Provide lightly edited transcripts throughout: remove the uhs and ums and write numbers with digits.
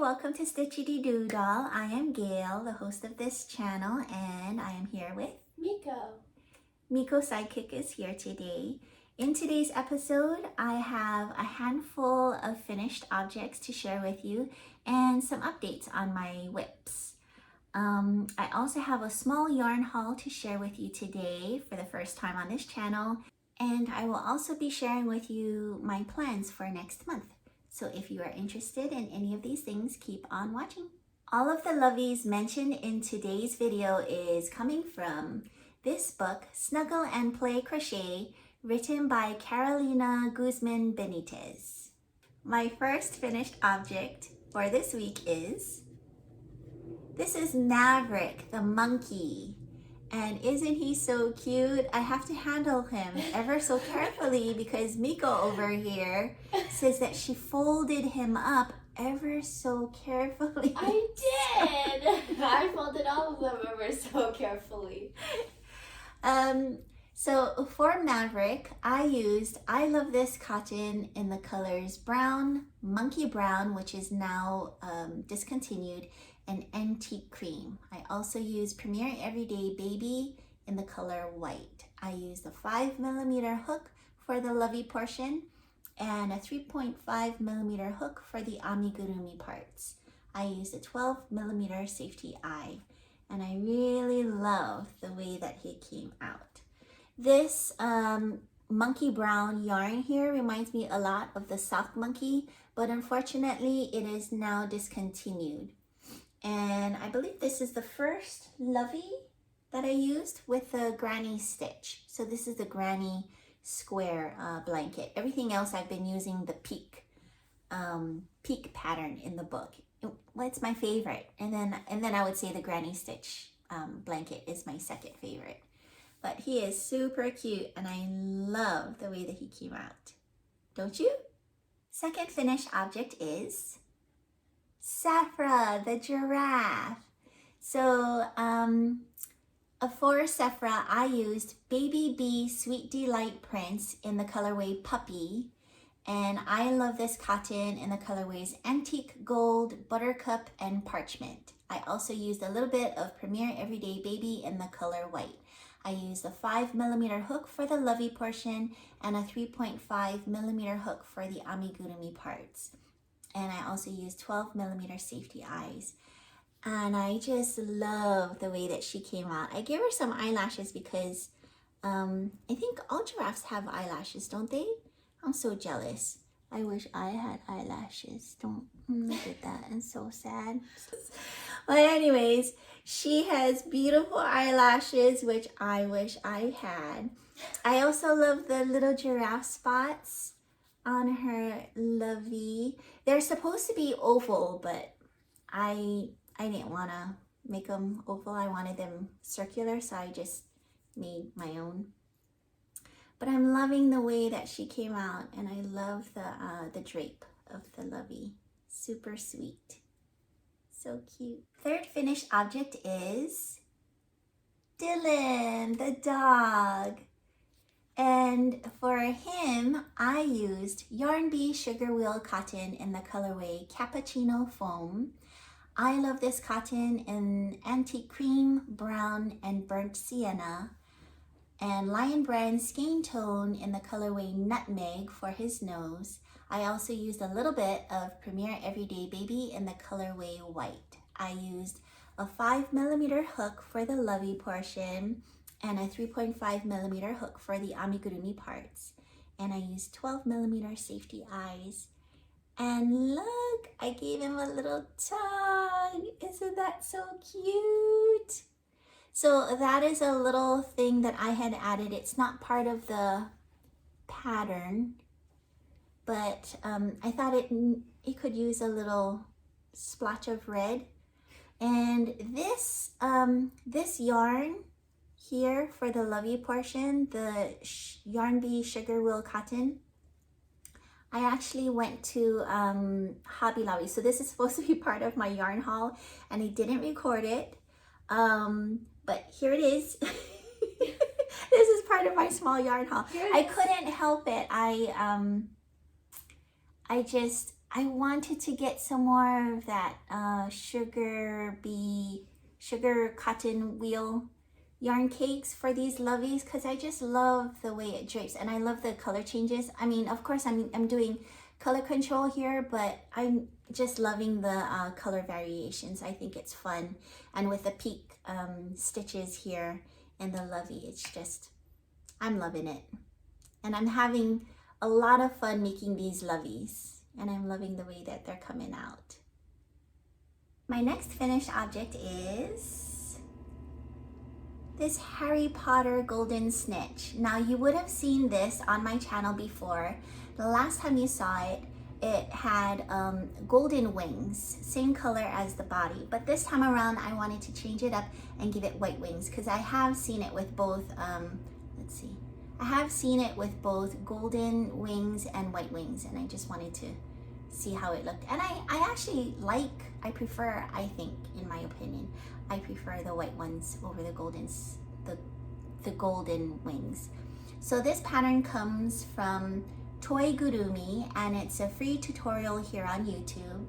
welcome to Stitchity Doodle. I am Gail, the host of this channel, and I am here with Miko. Miko Sidekick is here today. In today's episode, I have a handful of finished objects to share with you and some updates on my whips. I also have a small yarn haul to share with you today for the first time on this channel, and I will also be sharing with you my plans for next month. So if you are interested in any of these things, keep on watching. All of the Lovies mentioned in today's video is coming from this book, Snuggle and Play Crochet, written by Carolina Guzman Benitez. My first finished object for this week is, this is Maverick the monkey. And isn't he so cute? I have to handle him ever so carefully because Miko over here says that she folded him up ever so carefully. I did! I folded all of them ever so carefully. So for Maverick, I love this cotton in the colors brown, monkey brown, which is now discontinued, and antique cream. I also use Premier Everyday Baby in the color white. I used a 5mm hook for the Lovey portion and a 3.5mm hook for the Amigurumi parts. I used a 12mm safety eye, and I really love the way that he came out. This monkey brown yarn here reminds me a lot of the sock monkey, but unfortunately it is now discontinued. And I believe this is the first Lovey that I used with the granny stitch. So this is the granny square blanket. Everything else I've been using the peak pattern in the book. It's my favorite. And then I would say the granny stitch blanket is my second favorite. But he is super cute and I love the way that he came out. Don't you? Second finished object is Sephra, the giraffe. So for Sephra, I used Baby Bee Sweet Delight prints in the colorway Puppy. And I love this cotton in the colorways Antique Gold, Buttercup, and Parchment. I also used a little bit of Premier Everyday Baby in the color white. I used a 5mm hook for the Lovey portion and a 3.5mm hook for the Amigurumi parts. And I also used 12mm safety eyes. And I just love the way that she came out. I gave her some eyelashes because I think all giraffes have eyelashes, don't they? I'm so jealous. I wish I had eyelashes. Don't look at that. It's so sad. But anyways, she has beautiful eyelashes, which I wish I had. I also love the little giraffe spots on her Lovey. They're supposed to be oval, but I didn't want to make them oval. I wanted them circular, so I just made my own. But I'm loving the way that she came out, and I love the drape of the Lovey. Super sweet. So cute. Third finished object is Dylan, the dog. And for him, I used Yarn Bee Sugar Wheel cotton in the colorway Cappuccino Foam. I love this cotton in antique cream, brown, and burnt sienna. And Lion Brand Skein Tone in the colorway Nutmeg for his nose. I also used a little bit of Premier Everyday Baby in the colorway White. I used a 5mm hook for the Lovey portion and a 3.5mm hook for the Amigurumi parts. And I used 12mm safety eyes. And look, I gave him a little tongue. Isn't that so cute? So that is a little thing that I had added. It's not part of the pattern, but I thought it could use a little splotch of red. And this yarn here for the Lovey portion, the Yarn Bee Sugar Wheel cotton, I actually went to Hobby Lobby. So this is supposed to be part of my yarn haul, and I didn't record it. But here it is. This is part of my small yarn haul. I couldn't help it. I I wanted to get some more of that sugar cotton wheel yarn cakes for these Lovies, because I just love the way it drapes, and I love the color changes. I mean, of course, I'm doing color control here, but I'm just loving the color variations. I think it's fun, and with the peak stitches here and the Lovey, it's just, I'm loving it, and I'm having a lot of fun making these Lovies, and I'm loving the way that they're coming out. My next finished object is this Harry Potter golden snitch. Now, you would have seen this on my channel before. The last time you saw it, it had golden wings, same color as the body, but this time around I wanted to change it up and give it white wings, because I have seen it with both, let's see, I have seen it with both golden wings and white wings, and I just wanted to see how it looked. And I actually I prefer, I think, in my opinion, I prefer the white ones over the goldens, the golden wings. So this pattern comes from Amigurumi, and it's a free tutorial here on YouTube.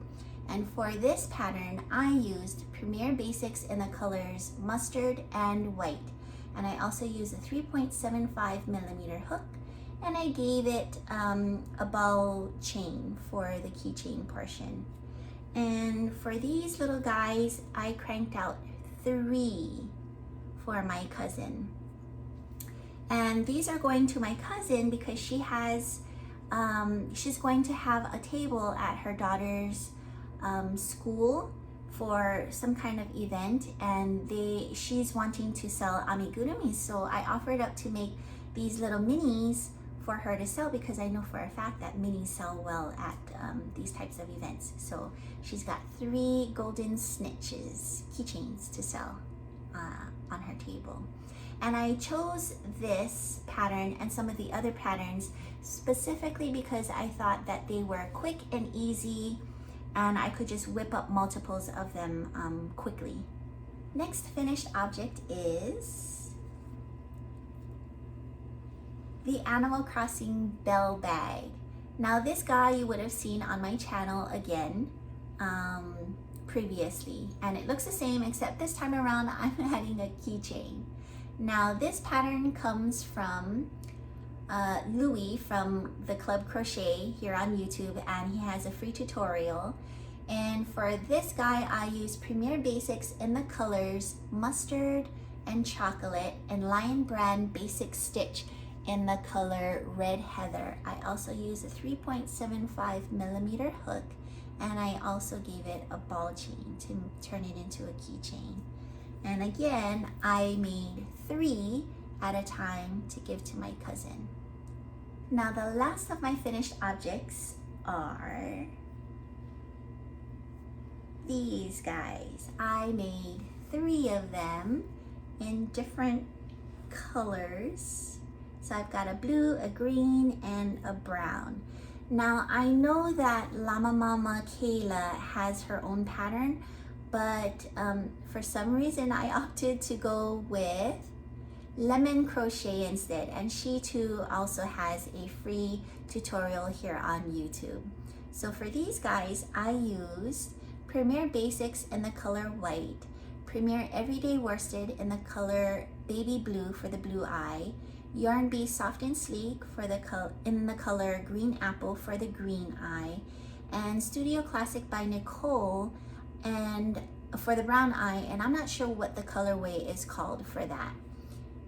And for this pattern, I used Premier Basics in the colors mustard and white. And I also used a 3.75 millimeter hook, and I gave it a ball chain for the keychain portion. And for these little guys, I cranked out 3 for my cousin. And these are going to my cousin because she has, she's going to have a table at her daughter's school for some kind of event, and she's wanting to sell amigurumi. So I offered up to make these little minis for her to sell, because I know for a fact that minis sell well at these types of events. So she's got 3 golden snitches, keychains, to sell on her table. And I chose this pattern and some of the other patterns specifically because I thought that they were quick and easy, and I could just whip up multiples of them quickly. Next finished object is the Animal Crossing bell bag. Now, this guy you would have seen on my channel again previously, and it looks the same, except this time around I'm adding a keychain. Now, this pattern comes from Louis from the Club Crochet here on YouTube, and he has a free tutorial. And for this guy, I used Premier Basics in the colors mustard and chocolate, and Lion Brand Basic Stitch in the color Red Heather. I also used a 3.75 millimeter hook, and I also gave it a ball chain to turn it into a keychain. And again, I made 3 at a time to give to my cousin. Now, the last of my finished objects are these guys. I made 3 of them in different colors. So I've got a blue, a green, and a brown. Now, I know that Llama Mama Kayla has her own pattern, but for some reason I opted to go with Lemon Crochet instead, and she too also has a free tutorial here on YouTube. So for these guys, I used Premier Basics in the color white, Premier Everyday Worsted in the color baby blue for the blue eye, Yarn Bee Soft and Sleek for in the color green apple for the green eye, and Studio Classic by Nicole and for the brown eye, and I'm not sure what the colorway is called for that.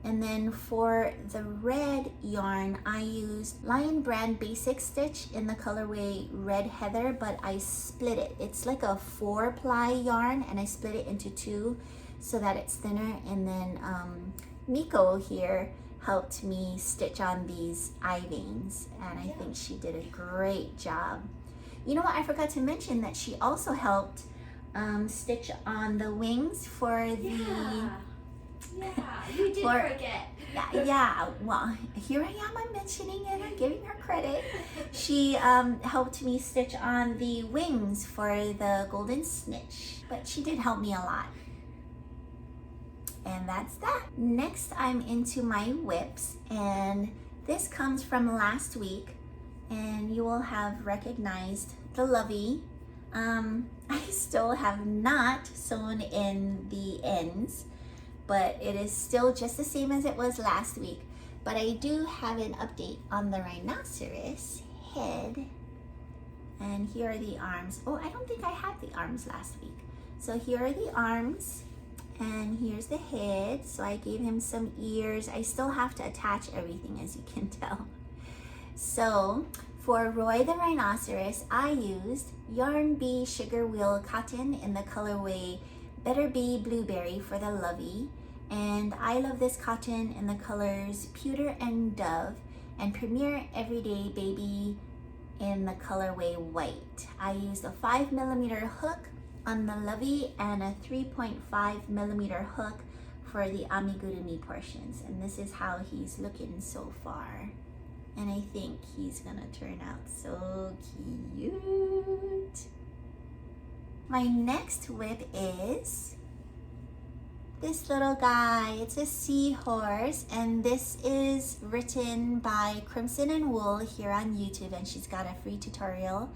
And then for the red yarn, I used Lion Brand Basic Stitch in the colorway Red Heather, but I split it. It's like a 4-ply yarn, and I split it into 2 so that it's thinner. And then Miko here helped me stitch on these eye veins, and I think she did a great job. You know what, I forgot to mention that she also helped stitch on the wings for the... Yeah, you did forget. Yeah, well, here I am, I'm mentioning it, I'm giving her credit. She helped me stitch on the wings for the golden snitch, but she did help me a lot. And that's that. Next, I'm into my whips, and this comes from last week, and you will have recognized the Lovey. I still have not sewn in the ends, but it is still just the same as it was last week. But I do have an update on the rhinoceros head. And here are the arms. Oh, I don't think I had the arms last week. So here are the arms, and here's the head. So I gave him some ears. I still have to attach everything, as you can tell. So for Roy the rhinoceros, I used Yarn Bee Sugar Wheel Cotton in the colorway Better Be Blueberry for the Lovey. And I love this cotton in the colors Pewter and Dove, and Premier Everyday Baby in the colorway White. I used a 5mm hook on the Lovey and a 3.5mm hook for the amigurumi portions. And this is how he's looking so far. And I think he's gonna turn out so cute. My next whip is this little guy. It's a seahorse, and this is written by Crimson and Wool here on YouTube, and she's got a free tutorial.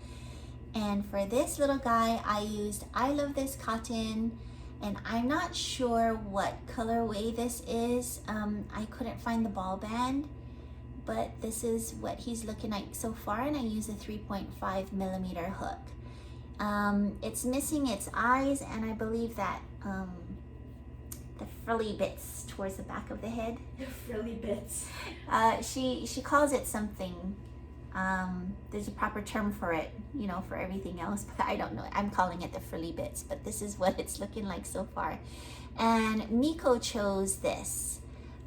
And for this little guy, I used I Love This Cotton, and I'm not sure what colorway this is. I couldn't find the ball band, but this is what he's looking like so far, and I used a 3.5mm hook. It's missing its eyes, and I believe that the frilly bits towards the back of the head. The frilly bits. She calls it something. There's a proper term for it, you know, for everything else, but I don't know. I'm calling it the frilly bits, but this is what it's looking like so far. And Miko chose this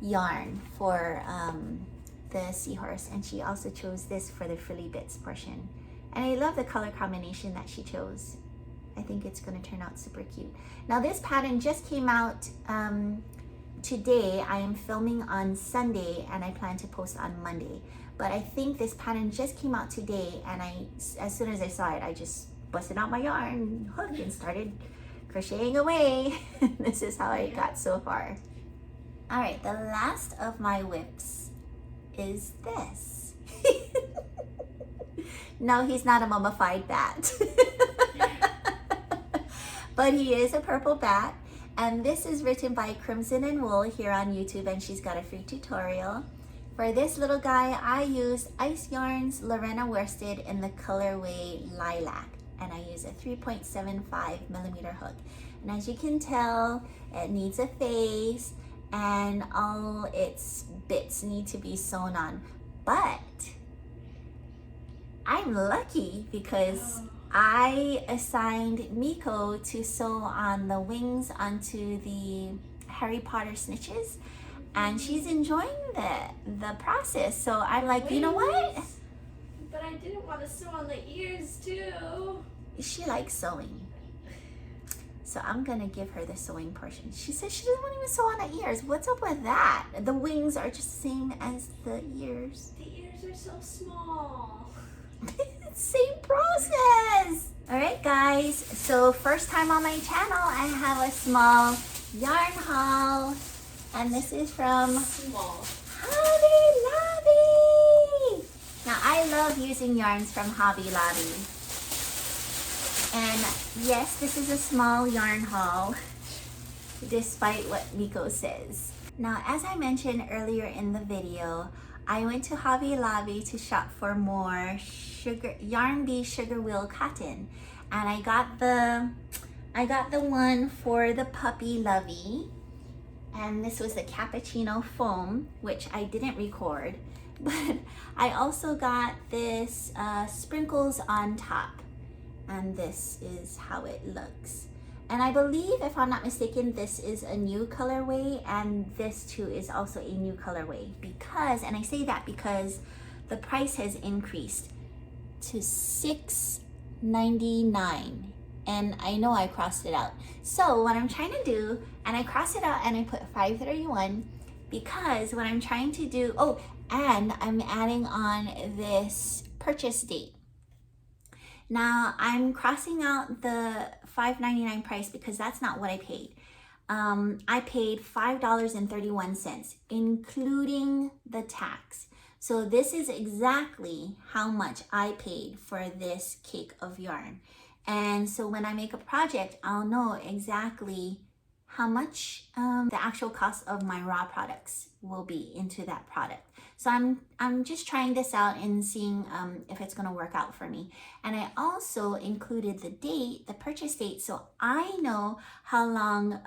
yarn for the seahorse, and she also chose this for the frilly bits portion. And I love the color combination that she chose. I think it's going to turn out super cute. Now this pattern just came out today. I am filming on Sunday, and I plan to post on Monday. But I think this pattern just came out today, and as soon as I saw it, I just busted out my yarn hook and started crocheting away. This is how I got so far. All right, the last of my whips is this. No, he's not a mummified bat. But he is a purple bat, and this is written by Crimson and Wool here on YouTube, and she's got a free tutorial. For this little guy, I used Ice Yarns Lorena Worsted in the colorway Lilac, and I use a 3.75mm hook. And as you can tell, it needs a face, and all its bits need to be sewn on. But I'm lucky because I assigned Miko to sew on the wings onto the Harry Potter snitches, and she's enjoying the process. So I'm like, you know what? But I didn't want to sew on the ears too. She likes sewing. So I'm gonna give her the sewing portion. She says she doesn't want to even sew on the ears. What's up with that? The wings are just the same as the ears. The ears are so small. Same process. All right, guys. So first time on my channel, I have a small yarn haul, and this is from Small. Hobby Lobby. Now I love using yarns from Hobby Lobby, and yes, this is a small yarn haul, despite what Miko says. Now, as I mentioned earlier in the video, I went to Hobby Lobby to shop for more Yarn Bee Sugar Wheel Cotton, and I got the one for the puppy Lovey, and this was the cappuccino foam, which I didn't record, but I also got this sprinkles on top, and this is how it looks. And I believe, if I'm not mistaken, this is a new colorway, and this too is also a new colorway, because, and I say that because the price has increased to $6.99, and I know I crossed it out. So what I'm trying to do, and I crossed it out and I put 531, because what I'm trying to do, oh, and I'm adding on this purchase date. Now I'm crossing out the $5.99 price because that's not what I paid. I paid $5.31, including the tax. So this is exactly how much I paid for this cake of yarn. And so when I make a project, I'll know exactly how much the actual cost of my raw products will be into that product. So I'm just trying this out and seeing if it's gonna work out for me. And I also included the date, the purchase date, so I know how long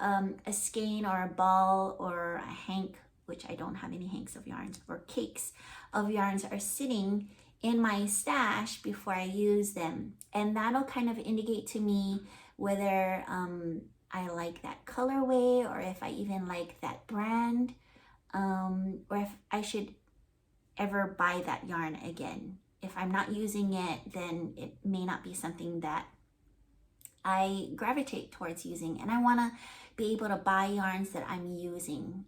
a skein or a ball or a hank, which I don't have any hanks of yarns, or cakes of yarns are sitting in my stash before I use them. And that'll kind of indicate to me whether I like that colorway, or if I even like that brand, or if I should ever buy that yarn again. If I'm not using it, then it may not be something that I gravitate towards using. And I want to be able to buy yarns that I'm using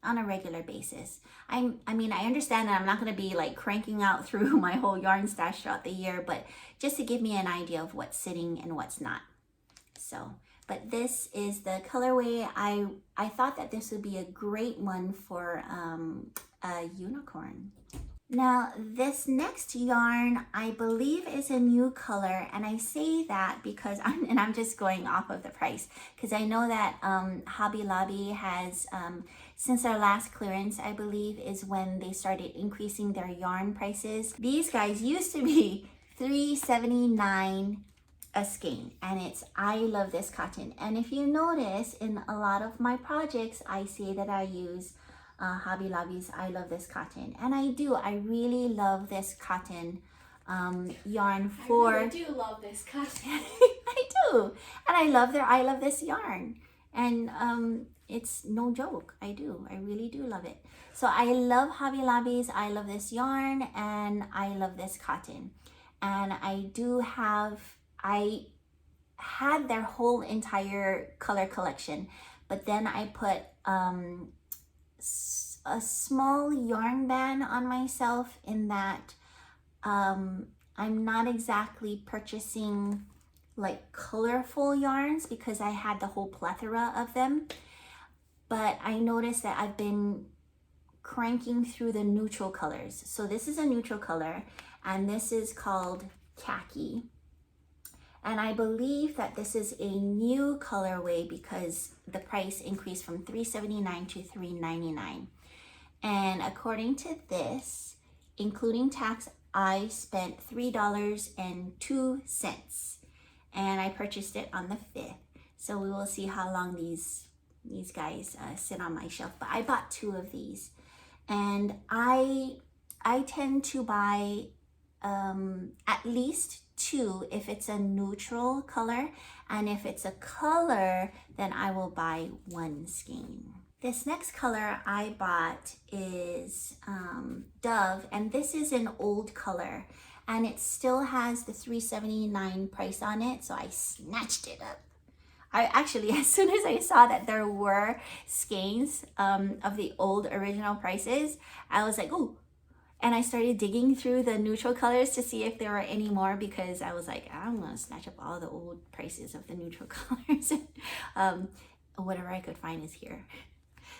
on a regular basis. I mean, I understand that I'm not going to be like cranking out through my whole yarn stash throughout the year, but just to give me an idea of what's sitting and what's not. So, but this is the colorway. I thought that this would be a great one for a unicorn. Now this next yarn I believe is a new color, and I say that because I'm just going off of the price, because I know that Hobby Lobby has since their last clearance, I believe, is when they started increasing their yarn prices. These guys used to be $3.79 a skein, and it's I love this cotton. And if you notice in a lot of my projects, I say that I use Hobby Lobby's I love this cotton, and I do. I really love this cotton yarn for. I really do love this cotton. I do, and I love their I love this yarn, and it's no joke. I do. I really do love it. So I love Hobby Lobby's I love this yarn, and I love this cotton, and I had their whole entire color collection, but then I put a small yarn ban on myself in that I'm not exactly purchasing like colorful yarns because I had the whole plethora of them, but I noticed that I've been cranking through the neutral colors. So this is a neutral color, and this is called khaki. And I believe that this is a new colorway because the price increased from $3.79 to $3.99. And according to this, including tax, I spent $3.02. And I purchased it on the 5th. So we will see how long these guys sit on my shelf. But I bought 2 of these. And I tend to buy at least 2 if it's a neutral color, and if it's a color, then I will buy 1 skein. This next color I bought is Dove, and this is an old color, and it still has the $3.79 price on it, so I snatched it up. I actually, as soon as I saw that there were skeins of the old original prices, I was like, ooh. And I started digging through the neutral colors to see if there were any more, because I was like, I'm gonna snatch up all the old prices of the neutral colors. Whatever I could find is here.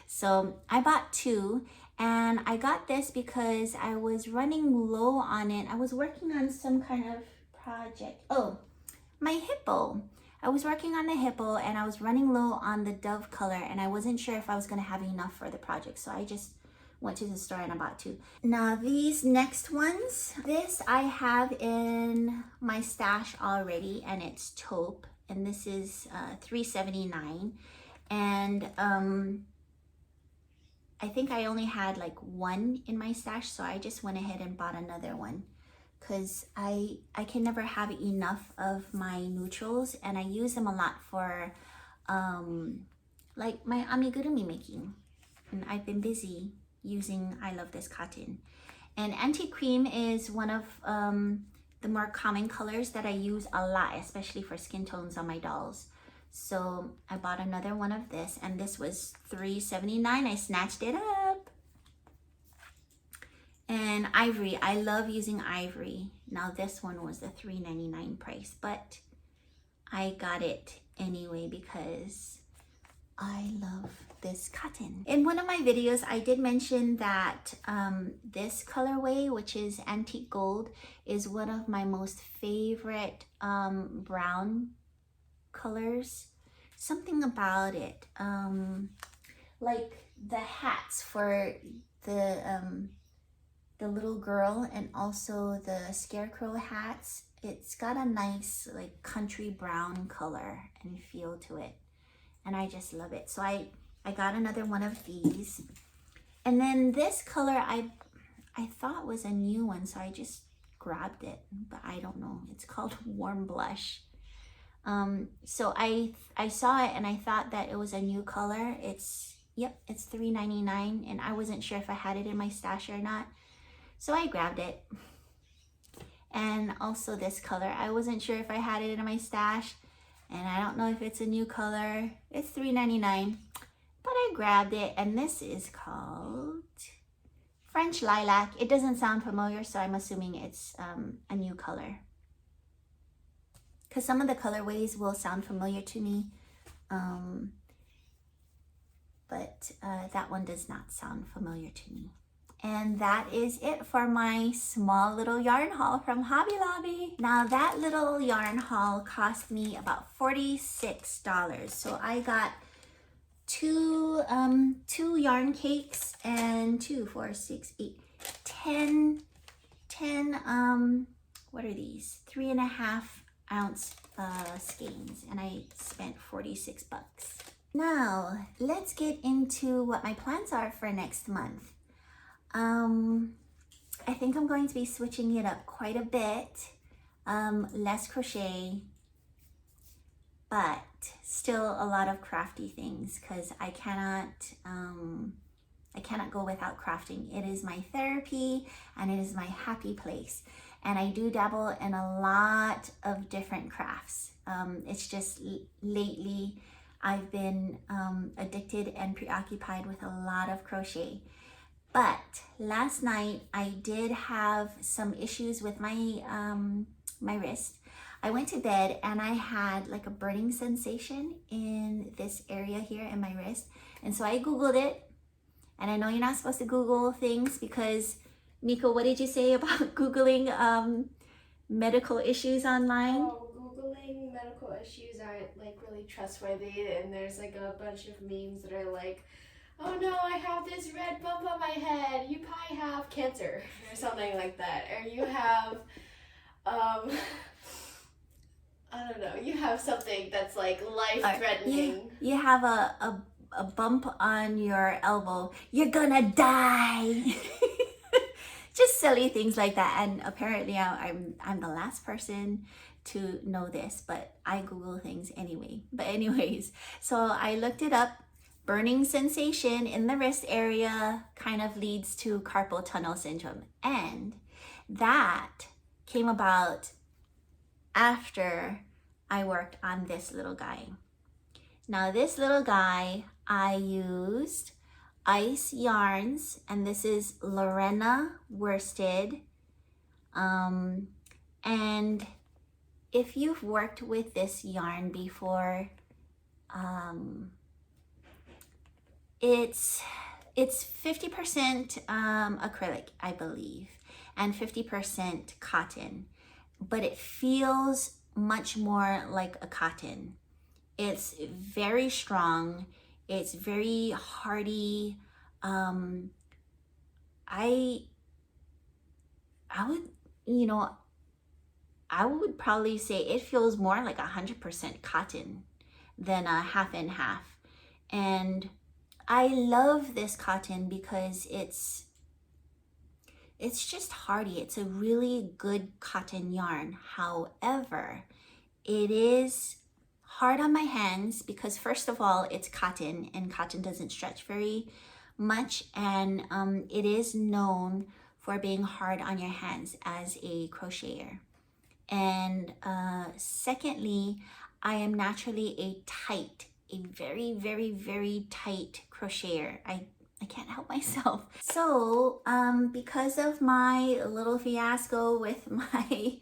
So I bought 2, and I got this because I was running low on it. I was working on some kind of project. Oh, my hippo. I was working on the hippo, and I was running low on the Dove color, and I wasn't sure if I was gonna have enough for the project. So I just went to the store and I bought 2. Now these next ones, this I have in my stash already, and it's taupe, and this is $3.79. And I think I only had like 1 in my stash, so I just went ahead and bought another one because I can never have enough of my neutrals, and I use them a lot for like my amigurumi making, and I've been busy using I love this cotton. And antique cream is one of the more common colors that I use a lot, especially for skin tones on my dolls. So I bought another one of this, and this was $3.79. I snatched it up. And ivory, I love using ivory. Now this one was the $3.99 price, but I got it anyway because I love this cotton. In one of my videos, I did mention that this colorway, which is antique gold, is one of my most favorite brown colors. Something about it, like the hats for the little girl and also the scarecrow hats. It's got a nice like country brown color and feel to it, and I just love it. So I got another one of these, and then this color I thought was a new one, so I just grabbed it, but I don't know. It's called Warm Blush. So I saw it and I thought that it was a new color. It's $3.99, and I wasn't sure if I had it in my stash or not, so I grabbed it. And also this color, I wasn't sure if I had it in my stash, and I don't know if it's a new color. It's $3.99, but I grabbed it, and this is called French Lilac. It doesn't sound familiar, so I'm assuming it's a new color, because some of the colorways will sound familiar to me, but that one does not sound familiar to me. And that is it for my small little yarn haul from Hobby Lobby. Now that little yarn haul cost me about $46. So I got two yarn cakes and 2, 4, 6, 8, 10, what are these? 3.5 ounce skeins, and I spent 46 bucks. Now let's get into what my plans are for next month. I think I'm going to be switching it up quite a bit. Less crochet, but still a lot of crafty things, because I cannot go without crafting. It is my therapy and it is my happy place. And I do dabble in a lot of different crafts. It's just lately I've been addicted and preoccupied with a lot of crochet. But last night I did have some issues with my my wrist. I went to bed and I had like a burning sensation in this area here in my wrist. And so I Googled it. And I know you're not supposed to Google things because, Miko, what did you say about Googling medical issues online? Oh, Googling medical issues aren't like really trustworthy, and there's like a bunch of memes that are like, oh no, I have this red bump on my head, you probably have cancer, or something like that. Or you have, I don't know, you have something that's like life-threatening. You have a bump on your elbow, you're gonna die. Just silly things like that. And apparently I'm the last person to know this, but I Google things anyway. But anyways, so I looked it up. Burning sensation in the wrist area kind of leads to carpal tunnel syndrome. And that came about after I worked on this little guy. Now this little guy, I used Ice yarns, and this is Lorena worsted. And if you've worked with this yarn before, it's 50% acrylic, I believe, and 50% cotton, but it feels much more like a cotton. It's very strong. It's very hardy. I would probably say it feels more like 100% cotton than a half and half. And I love this cotton because it's just hardy. It's a really good cotton yarn. However, it is hard on my hands because, first of all, it's cotton, and cotton doesn't stretch very much, and it is known for being hard on your hands as a crocheter. And secondly, I am naturally a very, very, very tight crocheter. I can't help myself. So because of my little fiasco with my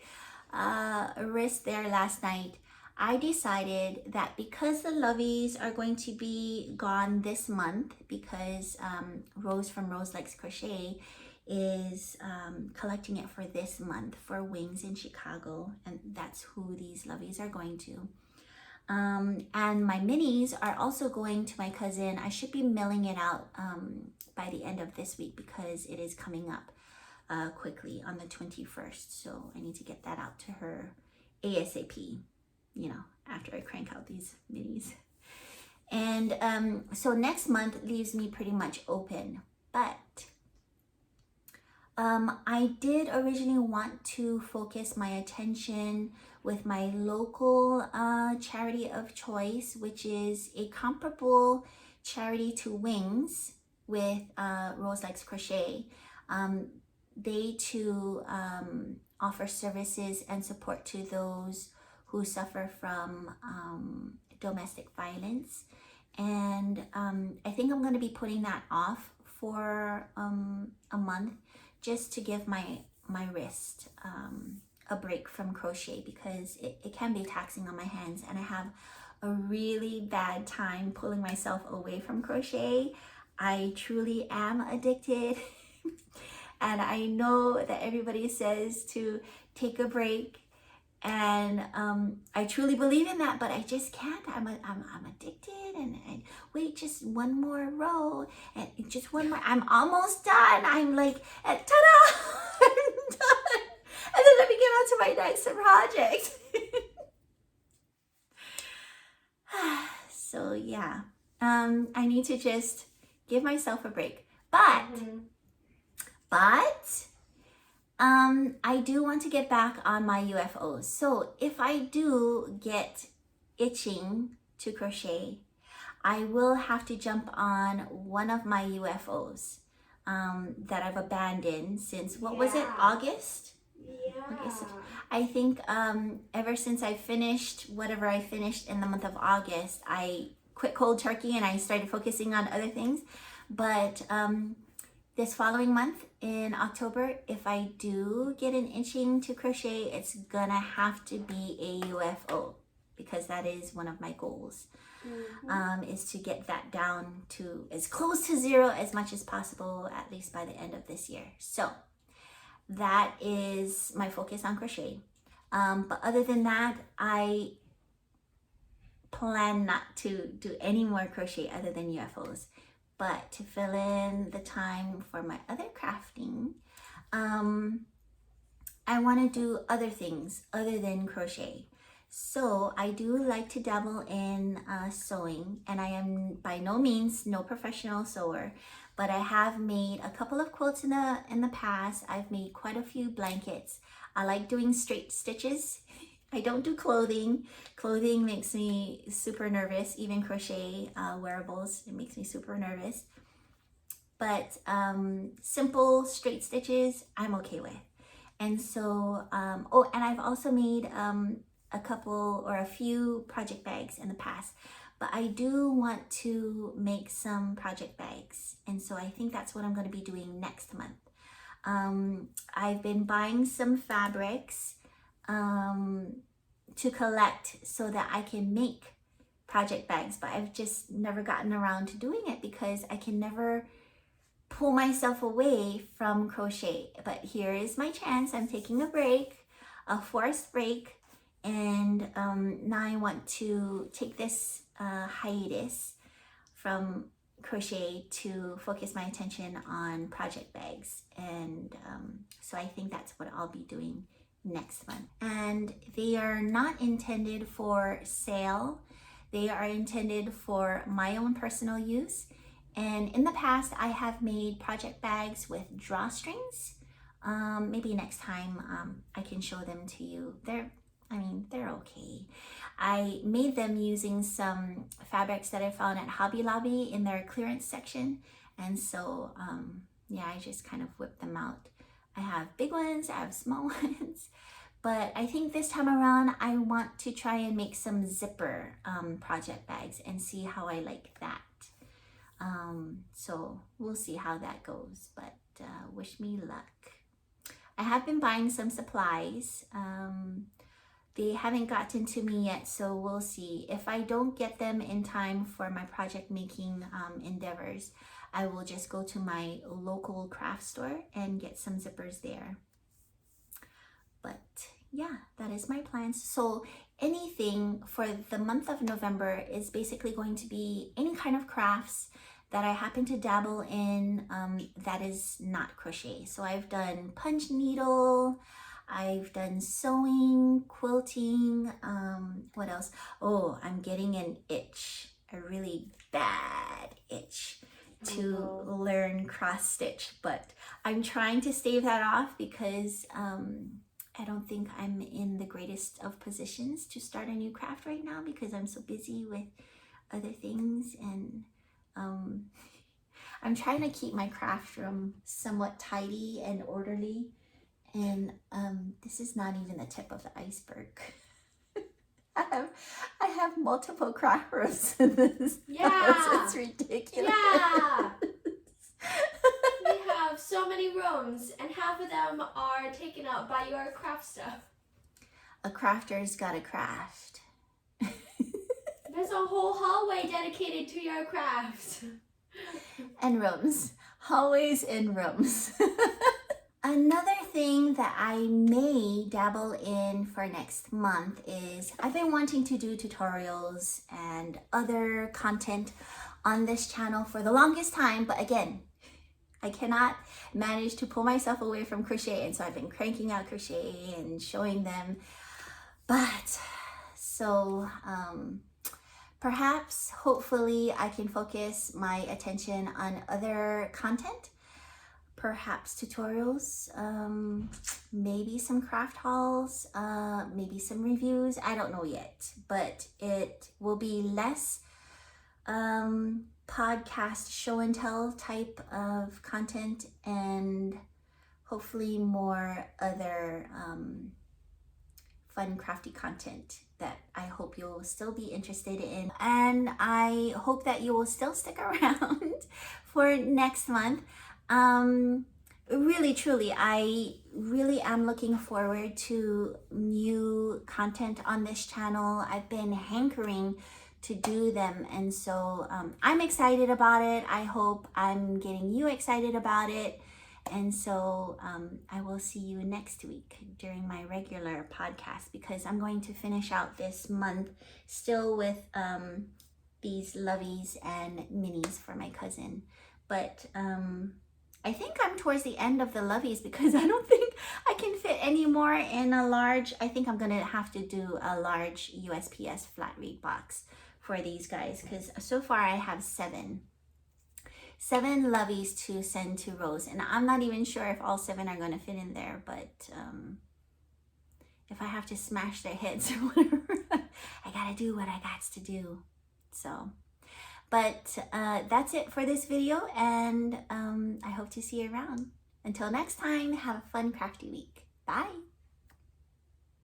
wrist there last night, I decided that because the Lovies are going to be gone this month, because Rose from Rose Likes Crochet is collecting it for this month for Wings in Chicago, and that's who these Lovies are going to. And my minis are also going to my cousin. I should be mailing it out by the end of this week because it is coming up quickly on the 21st. So I need to get that out to her ASAP, you know, after I crank out these minis. And so next month leaves me pretty much open, but I did originally want to focus my attention with my local charity of choice, which is a comparable charity to Wings with Rose Likes Crochet. They too offer services and support to those who suffer from domestic violence. And I think I'm going to be putting that off for a month just to give my wrist a break from crochet, because it can be taxing on my hands, and I have a really bad time pulling myself away from crochet. I truly am addicted. And I know that everybody says to take a break, and I truly believe in that, but I just can't. I'm addicted, and wait, just one more row, and just one more. I'm almost done. I'm like, ta-da! I'm done. And then let me get on to my next project. So yeah, I need to just give myself a break, but I do want to get back on my UFOs. So if I do get itching to crochet, I will have to jump on one of my UFOs that I've abandoned since, what was it, August? Yeah. I think ever since I finished whatever I finished in the month of August, I quit cold turkey and I started focusing on other things. But this following month in October, if I do get an itching to crochet, it's gonna have to be a UFO, because that is one of my goals. Is to get that down to as close to zero as much as possible, at least by the end of this year. So that is my focus on crochet. But other than that, I plan not to do any more crochet other than UFOs. But to fill in the time for my other crafting, I want to do other things other than crochet. So I do like to dabble in sewing, and I am by no means no professional sewer, but I have made a couple of quilts in the past. I've made quite a few blankets. I like doing straight stitches. I don't do clothing. Clothing makes me super nervous. Even crochet wearables, it makes me super nervous. But simple straight stitches, I'm okay with. And so, oh, and I've also made a couple or a few project bags in the past, but I do want to make some project bags. And so I think that's what I'm going to be doing next month. I've been buying some fabrics to collect so that I can make project bags, but I've just never gotten around to doing it because I can never pull myself away from crochet. But here is my chance. I'm taking a break, a forced break, and now I want to take this hiatus from crochet to focus my attention on project bags. And so I think that's what I'll be doing next month. And they are not intended for sale. They are intended for my own personal use. And in the past, I have made project bags with drawstrings. Maybe next time I can show them to you. They're okay. I made them using some fabrics that I found at Hobby Lobby in their clearance section. And so, yeah, I just kind of whipped them out. I have big ones, I have small ones. But I think this time around, I want to try and make some zipper project bags and see how I like that. So we'll see how that goes, but wish me luck. I have been buying some supplies. they haven't gotten to me yet, so we'll see. If I don't get them in time for my project making endeavors, I will just go to my local craft store and get some zippers there. But yeah, that is my plans. So anything for the month of November is basically going to be any kind of crafts that I happen to dabble in that is not crochet. So I've done punch needle, I've done sewing, quilting, what else? Oh, I'm getting an itch, a really bad itch to learn cross stitch, but I'm trying to stave that off because I don't think I'm in the greatest of positions to start a new craft right now because I'm so busy with other things, and I'm trying to keep my craft room somewhat tidy and orderly, and this is not even the tip of the iceberg. I have multiple craft rooms in this house. It's ridiculous. Yeah. We have so many rooms, and half of them are taken up by your craft stuff. A crafter's got a craft. There's a whole hallway dedicated to your craft. And rooms. Hallways and rooms. Another thing that I may dabble in for next month is I've been wanting to do tutorials and other content on this channel for the longest time, but again, I cannot manage to pull myself away from crochet, and so I've been cranking out crochet and showing them. But so perhaps, hopefully, I can focus my attention on other content, perhaps tutorials, maybe some craft hauls, maybe some reviews. I don't know yet, but it will be less podcast show and tell type of content, and hopefully more other fun crafty content that I hope you'll still be interested in, and I hope that you will still stick around for next month. Really truly, I really am looking forward to new content on this channel. I've been hankering to do them, and so I'm excited about it. I hope I'm getting you excited about it, and so I will see you next week during my regular podcast, because I'm going to finish out this month still with these Lovies and minis for my cousin, but I think I'm towards the end of the Lovies because I don't think I can fit any more in a large. I think I'm gonna have to do a large USPS flat rate box for these guys, because so far I have seven Lovies to send to Rose, and I'm not even sure if all 7 are gonna fit in there, but if I have to smash their heads or whatever, I gotta do what I got to do. So, but that's it for this video, and I hope to see you around. Until next time, have a fun crafty week. Bye.